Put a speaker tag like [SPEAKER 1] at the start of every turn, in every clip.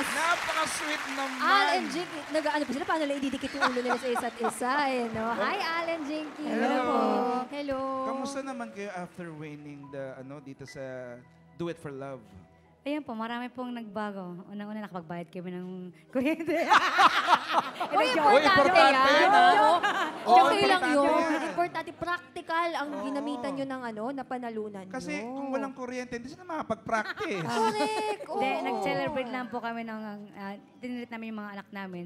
[SPEAKER 1] Yes!
[SPEAKER 2] Napaka-sweet naman.
[SPEAKER 1] Al and Jinky, nag-ano pa sila, paano nila ididikit yung ulo nila sa isa't isa, eh, no? Hi, Al and Jinky.
[SPEAKER 2] Hello.
[SPEAKER 1] Po. Hello.
[SPEAKER 2] Kamusta naman kayo after winning the, dito sa Do It For Love?
[SPEAKER 3] Ayun po, marami pong nagbago. Unang-una nakapagbayad kami ng kuryente.
[SPEAKER 1] Uy,
[SPEAKER 2] importante
[SPEAKER 1] yan.
[SPEAKER 2] yan,
[SPEAKER 1] Oo. Okay lang
[SPEAKER 2] importante
[SPEAKER 1] yun.
[SPEAKER 2] yan.
[SPEAKER 1] Importante, practical ang ginamitan nyo ng napanalunan nyo.
[SPEAKER 2] Kasi kung walang kuryente, hindi sila makapag-practice.
[SPEAKER 1] Correct.
[SPEAKER 3] Hindi, nag-celebrate lang po kami ng, dinilit namin yung mga anak namin,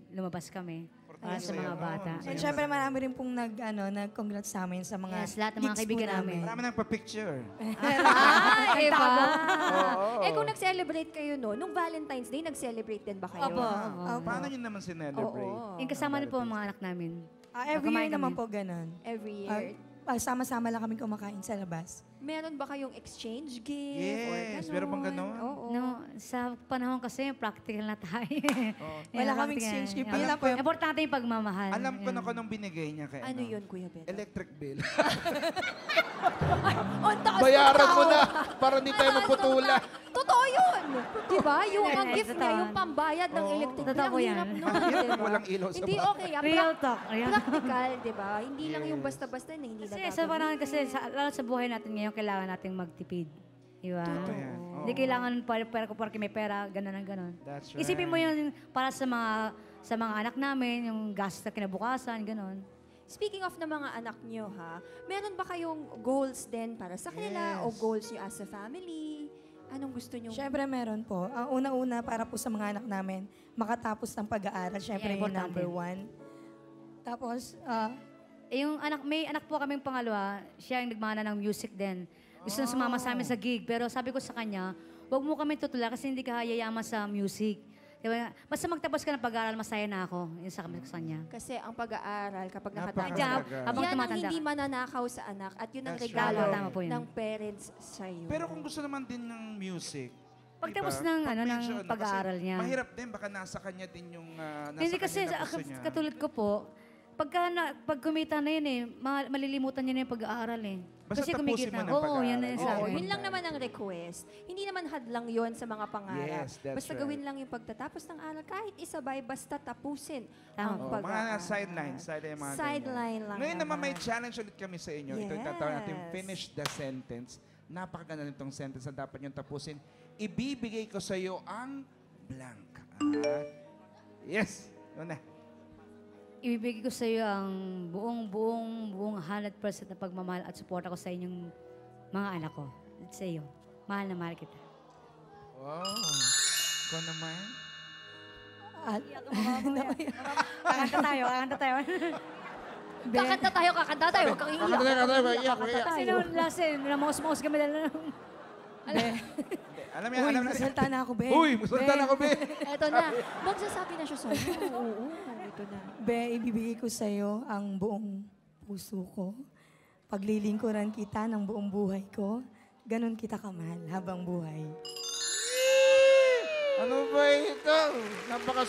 [SPEAKER 3] lumabas kami para sa mga bata.
[SPEAKER 4] And syempre marami rin pong nag-congrats sa amin sa mga
[SPEAKER 3] Yes, lahat ng mga
[SPEAKER 4] gigs
[SPEAKER 3] kaibigan
[SPEAKER 4] po
[SPEAKER 3] namin.
[SPEAKER 2] Marami nang pa-picture.
[SPEAKER 1] Iba.
[SPEAKER 2] Oo.
[SPEAKER 1] Eh kung nag-celebrate kayo nung Valentine's Day, nag-celebrate din ba kayo?
[SPEAKER 3] Opo.
[SPEAKER 2] Paano nyo naman sinelebrate?
[SPEAKER 1] Oo.
[SPEAKER 3] Yung kasama din po ang mga anak namin.
[SPEAKER 4] Every
[SPEAKER 3] Kumain
[SPEAKER 4] year naman
[SPEAKER 3] kami.
[SPEAKER 4] po ganun.
[SPEAKER 1] Every year.
[SPEAKER 4] Sama-sama lang kami kumakain sa labas.
[SPEAKER 1] Meron ba kayong exchange gift?
[SPEAKER 2] Yes,
[SPEAKER 1] or
[SPEAKER 2] meron bang ganon?
[SPEAKER 1] Oo.
[SPEAKER 3] No, sa panahon kasi, practical na tayo.
[SPEAKER 4] Wala kaming exchange gift. Yun lang po yung
[SPEAKER 3] Importante yung pagmamahal.
[SPEAKER 2] Alam ko na kung anong binigay niya kay
[SPEAKER 1] Ano yun, Kuya Beto?
[SPEAKER 2] Electric bill.
[SPEAKER 1] Ang taas
[SPEAKER 2] Bayaran
[SPEAKER 1] ng
[SPEAKER 2] mo
[SPEAKER 1] tao.
[SPEAKER 2] na para hindi tayo maputula.
[SPEAKER 1] Totoo yun! Diba? Yung ang
[SPEAKER 3] Yes,
[SPEAKER 1] gift niya,
[SPEAKER 3] totoo.
[SPEAKER 1] yung pambayad ng electric bill.
[SPEAKER 3] Totoo
[SPEAKER 1] Ang
[SPEAKER 3] yan.
[SPEAKER 1] hirap nun.
[SPEAKER 2] Hirap
[SPEAKER 1] diba?
[SPEAKER 2] kung walang ilaw sa
[SPEAKER 1] Hindi
[SPEAKER 2] bahay.
[SPEAKER 1] okay.
[SPEAKER 3] Real talk. Real.
[SPEAKER 1] Practical, diba? Hindi lang yung
[SPEAKER 2] Yes.
[SPEAKER 1] basta-basta na hindi
[SPEAKER 3] Kasi
[SPEAKER 1] nagagawin.
[SPEAKER 3] sa panahon kasi, lalo sa buhay natin ngayon, kailangan nating magtipid. Diba?
[SPEAKER 2] Totoo yan.
[SPEAKER 3] Hindi kailangan pera ko porque may pera, gano'n ang gano'n.
[SPEAKER 2] That's right.
[SPEAKER 3] Isipin mo yun para sa mga anak namin, yung gastos na kinabukasan, gano'n.
[SPEAKER 1] Speaking of ng mga anak nyo, ha, meron ba kayong goals din para sa kanila o
[SPEAKER 2] Yes.
[SPEAKER 1] goals nyo as a family? Anong gusto nyo?
[SPEAKER 4] Syempre meron po. Ang una-una para po sa mga anak namin, makatapos ng pag-aaral. Syempre
[SPEAKER 3] Yeah,
[SPEAKER 4] yung
[SPEAKER 3] importante.
[SPEAKER 4] number one. Tapos,
[SPEAKER 3] Yung may anak po kaming pangalawa, siya yung nagmana ng music din. Gusto na sumama sa amin sa gig, pero sabi ko sa kanya, huwag mo kami tutula kasi hindi ka hayayama sa music. Diba? Basta magtapos ka ng pag-aaral, masaya na ako. Yung sa kanya.
[SPEAKER 1] Kasi ang pag-aaral, kapag
[SPEAKER 2] Napaka-
[SPEAKER 1] nakatapos
[SPEAKER 3] Job,
[SPEAKER 2] Talaga.
[SPEAKER 3] habang
[SPEAKER 1] yan ang
[SPEAKER 3] tumatanda
[SPEAKER 1] hindi
[SPEAKER 3] ka.
[SPEAKER 1] mananakaw sa anak at yun ang
[SPEAKER 2] That's
[SPEAKER 1] regalo
[SPEAKER 2] right.
[SPEAKER 3] Tama po yun.
[SPEAKER 1] ng parents sa'yo.
[SPEAKER 2] Pero kung gusto naman din ng music,
[SPEAKER 3] Pagtapos
[SPEAKER 2] diba?
[SPEAKER 3] ng,
[SPEAKER 2] Pag
[SPEAKER 3] ng
[SPEAKER 2] medyo,
[SPEAKER 3] pag-aaral
[SPEAKER 2] kasi
[SPEAKER 3] niya.
[SPEAKER 2] Mahirap din, baka nasa kanya din yung nasa
[SPEAKER 3] Hindi kasi,
[SPEAKER 2] kanya na gusto niya.
[SPEAKER 3] katulad ko po, pag kumita na yun malilimutan niya na yung pag-aaral eh.
[SPEAKER 2] Basta
[SPEAKER 3] Kasi
[SPEAKER 2] tapusin mo
[SPEAKER 3] kumikita.
[SPEAKER 2] ng
[SPEAKER 3] Oo,
[SPEAKER 2] pag-aaral.
[SPEAKER 3] yan na yung sa
[SPEAKER 1] Oo,
[SPEAKER 3] akin.
[SPEAKER 1] yun lang naman ang request. Hindi naman hadlang yon sa mga pangarap.
[SPEAKER 2] Yes, that's
[SPEAKER 1] basta
[SPEAKER 2] right.
[SPEAKER 1] gawin lang yung pagtatapos ng aral. Kahit isabay, basta tapusin
[SPEAKER 3] Tama.
[SPEAKER 1] ang
[SPEAKER 2] Oh,
[SPEAKER 1] pag-aaral.
[SPEAKER 2] mga sideline mga
[SPEAKER 1] Sideline lang
[SPEAKER 2] Ngayon naman may
[SPEAKER 1] naman.
[SPEAKER 2] challenge ulit kami sa inyo. Ito yung tatawag natin,
[SPEAKER 1] Yes.
[SPEAKER 2] finish the sentence. Napakaganda nitong sentence na dapat niyong tapusin. Ibibigay ko sa iyo ang blank. Yes, yun na.
[SPEAKER 3] Ibibigay ko sa iyo ang buong 100% na pagmamahal at suporta ko sa inyong mga anak ko. At sa iyo. Mahal na mahal kita.
[SPEAKER 2] Wow. Ikaw naman?
[SPEAKER 3] Kakanta tayo.
[SPEAKER 1] Kakanta tayo. Huwag kang iiyak.
[SPEAKER 3] Kasi noon last namos-mos kami dala ng...
[SPEAKER 2] Alam
[SPEAKER 4] uy, masalta na ako, Be.
[SPEAKER 2] Uy, masalta na ako, Be.
[SPEAKER 1] Eto na. Magsasabi na siya sa'yo. Oo, ito na.
[SPEAKER 4] Be, ibibigay ko sa'yo ang buong puso ko. Paglilingkuran kita ng buong buhay ko. Ganon kita kamahal habang buhay.
[SPEAKER 2] Ano ba ito? Napaka